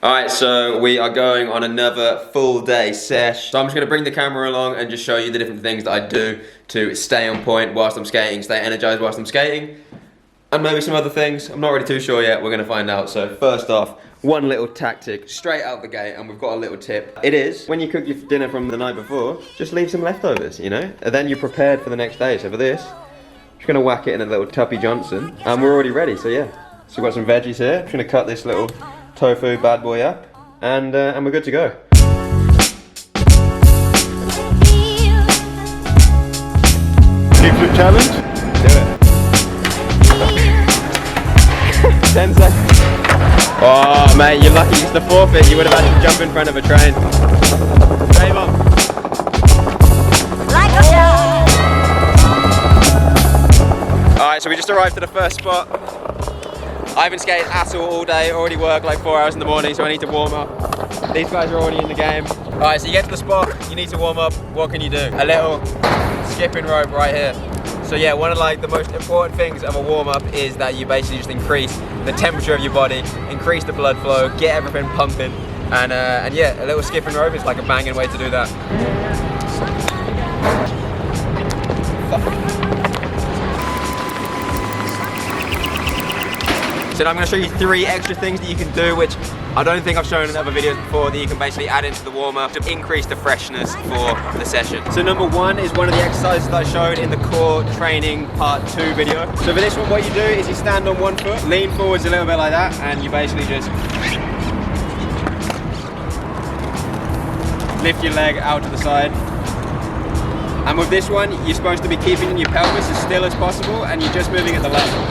Alright, so we are going on another full day sesh. So I'm just gonna bring the camera along and just show you the different things that I do to stay on point whilst I'm skating, stay energized whilst I'm skating, and maybe some other things. I'm not really too sure yet, we're gonna find out. So first off, one little tactic straight out the gate, and we've got a little tip. It is, when you cook your dinner from the night before, just leave some leftovers, you know? And then you're prepared for the next day. So for this, I'm just gonna whack it in a little Tuppy Johnson, and we're already ready, so yeah. So we've got some veggies here. I'm just gonna cut this little tofu bad boy up, and we're good to go. Kickflip challenge? Do it. 10 seconds. Oh mate, you're lucky it's the forfeit. You would have had to jump in front of a train. Game on. Alright, so we just arrived at the first spot. I haven't skated at all day, already worked like 4 hours in the morning, so I need to warm up. These guys are already in the game. Alright, so you get to the spot, you need to warm up. What can you do? A little skipping rope right here. So yeah, one of like the most important things of a warm up is that you basically just increase the temperature of your body, increase the blood flow, get everything pumping, and yeah, a little skipping rope is like a banging way to do that. So now I'm going to show you 3 extra things that you can do, which I don't think I've shown in other videos before, that you can basically add into the warm-up to increase the freshness for the session. So number 1 is one of the exercises that I showed in the core training part 2 video. So for this one, what you do is you stand on one foot, lean forwards a little bit like that, and you basically just lift your leg out to the side. And with this one, you're supposed to be keeping your pelvis as still as possible, and you're just moving at the level.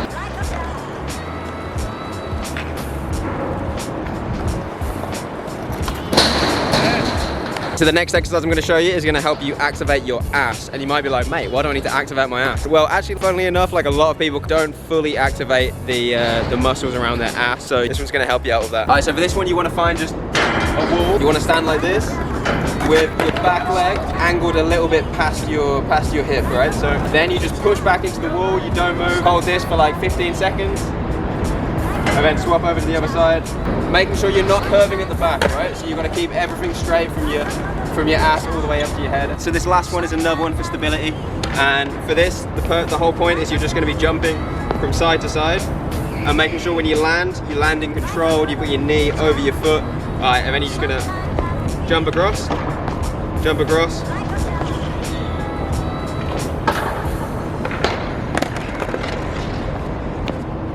So the next exercise I'm going to show you is going to help you activate your ass. And you might be like, mate, why do I need to activate my ass? Well, actually, funnily enough, like a lot of people don't fully activate the muscles around their ass. So this one's going to help you out with that. All right, so for this one, you want to find just a wall. You want to stand like this with your back leg angled a little bit past your hip, right? So then you just push back into the wall. You don't move. Hold this for like 15 seconds. And then swap over to the other side, making sure you're not curving at the back, right? So you've got to keep everything straight from your ass all the way up to your head. So this last one is another one for stability, and for this, the whole point is you're just going to be jumping from side to side, and making sure when you landing controlled. You put your knee over your foot, all right, and then you're just going to jump across.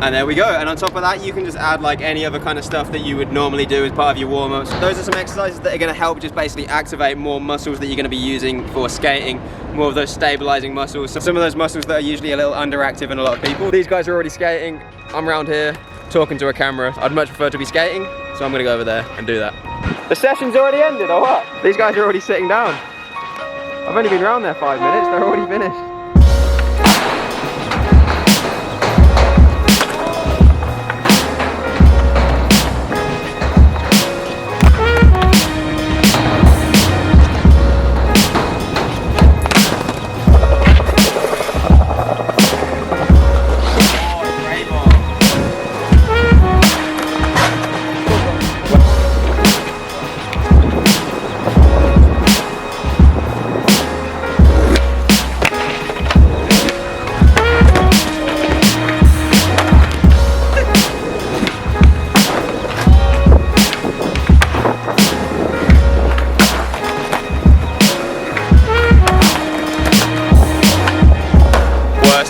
And there we go. And on top of that, you can just add like any other kind of stuff that you would normally do as part of your warm-ups. Those are some exercises that are going to help just basically activate more muscles that you're going to be using for skating, more of those stabilizing muscles. So some of those muscles that are usually a little underactive in a lot of people. These guys are already skating. I'm around here talking to a camera. I'd much prefer to be skating, so I'm going to go over there and do that. The session's already ended, or what? These guys are already sitting down. I've only been around there 5 minutes, they're already finished.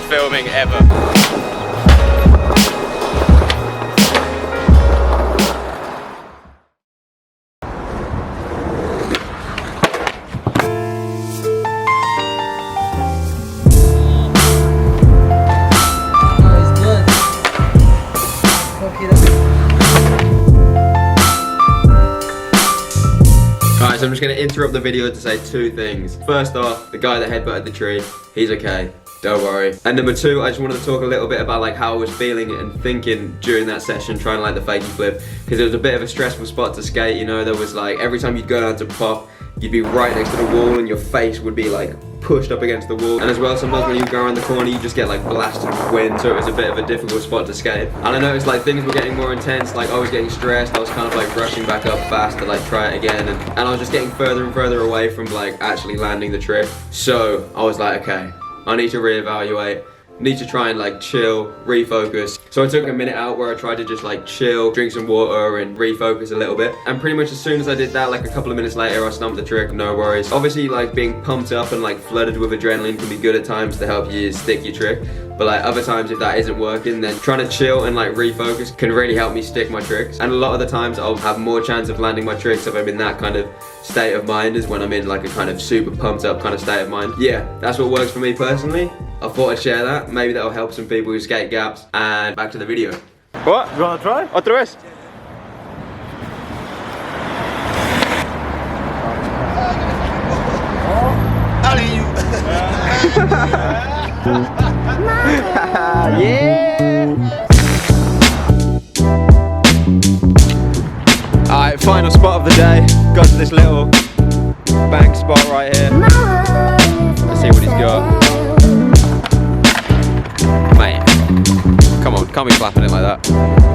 Filming ever. Alright, so I'm just going to interrupt the video to say 2 things. First off, the guy that headbutted the tree, he's okay. Don't worry. And number 2, I just wanted to talk a little bit about like how I was feeling and thinking during that session, trying like the fakie flip, because it was a bit of a stressful spot to skate. You know, there was like every time you'd go down to pop, you'd be right next to the wall and your face would be like pushed up against the wall. And as well, sometimes when you go around the corner, you just get like blasted with wind, so it was a bit of a difficult spot to skate. And I noticed like things were getting more intense, like I was getting stressed, I was kind of like rushing back up fast to like try it again, and I was just getting further and further away from like actually landing the trick. So I was like, okay, I need to reevaluate. Need to try and like chill, refocus. So I took a minute out where I tried to just like chill, drink some water and refocus a little bit. And pretty much as soon as I did that, like a couple of minutes later, I stumped the trick, no worries. Obviously like being pumped up and like flooded with adrenaline can be good at times to help you stick your trick. But like other times if that isn't working, then trying to chill and like refocus can really help me stick my tricks. And a lot of the times I'll have more chance of landing my tricks if I'm in that kind of state of mind as when I'm in like a kind of super pumped up kind of state of mind. Yeah, that's what works for me personally. I thought I'd share that. Maybe that'll help some people who skate gaps. And back to the video. What? You wanna try? Otra vez. Yeah! Alright, final spot of the day. Got to this little bank spot right here. Let's see what he's got. Mate, come on, can't be flapping it like that.